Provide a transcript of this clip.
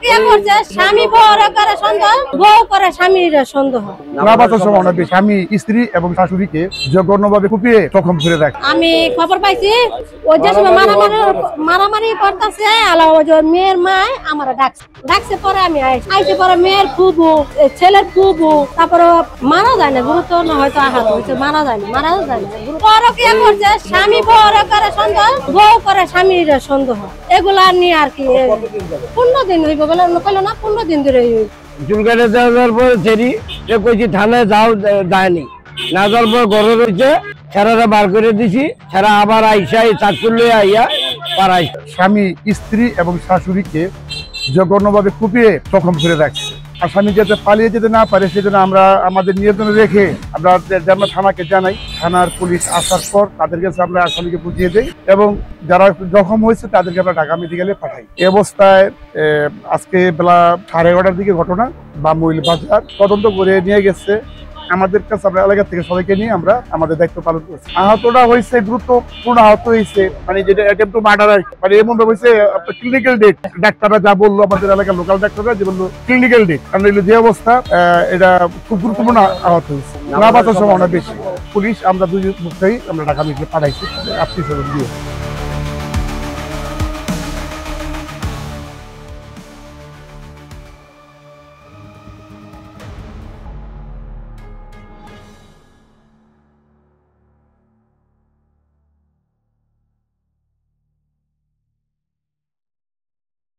পরকীয়া করছে, স্বামী বউরে করে সন্দেহ, বউ করে স্বামীর সন্দেহ। স্বামী স্ত্রী এবং শাশুড়িকে জঘন্যভাবে কুপিয়ে জখম করে রাখে। আমি খবর পাইছি ওই যে সময় মারামারি করতেছে, মেয়ের মা আমার ডাকছে পরে আমি আইসি পরে মেয়ের ফুবু, ছেলের ফুবু, তারপরে মারা যায় না, গুরুত্ব না হয়তো আঘাত হয়েছে, মারা যায় না। পরকীয়া করছে, স্বামী বউরে করে সন্দেহ, বউ করে স্বামীর সন্দেহ। এগুলা নিয়ে আর কি 15 দিন হইব বলে কইলো না, 15 দিন ধরে চুলকাটে দেওয়ার পর ছেড়ি কইছি থানায় যাও, দেয়নি। না যাওয়ার পর ঘরে রয়েছে, ছেড়াটা বার করে দিছি, ছেড়া আবার আইসা চাকুর লইয়া আইয়া পাড়াই। স্বামী স্ত্রী এবং শাশুড়িকে জঘন্যভাবে কুপিয়ে জখম করে রাখছে। আসামি যাতে পালিয়ে যেতে না পারে সেজন্য আমরা আমাদের নিয়ন্ত্রণে রেখে আমরা থানাকে জানাই। থানার পুলিশ আসার পর তাদের কাছে আমরা আসামিকে বুঝিয়ে দিই এবং যারা জখম হয়েছে তাদেরকে আমরা ঢাকা মেডিকেলে পাঠাই। এই অবস্থায় আজকে বেলা 11:30টার দিকে ঘটনা, বামুইল বাজার তদন্ত করে নিয়ে গেছে আমাদের কাছে। আমরা এলাকা থেকে সবাইকে নিয়ে আমরা আমাদের দায়িত্ব পালন করছি। আহতটা হয়েছে গুরুত্বপূর্ণ আহত হয়েছে, মানে যেটা অ্যাটেম্প টু মার্ডার, মানে এমন হয়েছে ক্লিনিক্যাল ডেট। ডাক্তাররা যা বললো, আমাদের এলাকার লোকাল ডাক্তাররা যে বললো ক্লিনিক্যাল ডেট, কারণ যে অবস্থা এটা খুব গুরুত্বপূর্ণ আহত হয়েছে, না বাঁচার সম্ভাবনা বেশি। পুলিশ আমরা দুই মুখেই আমরা ঢাকা মেডিকেলে পাঠাইছি, আপনি দিয়ে।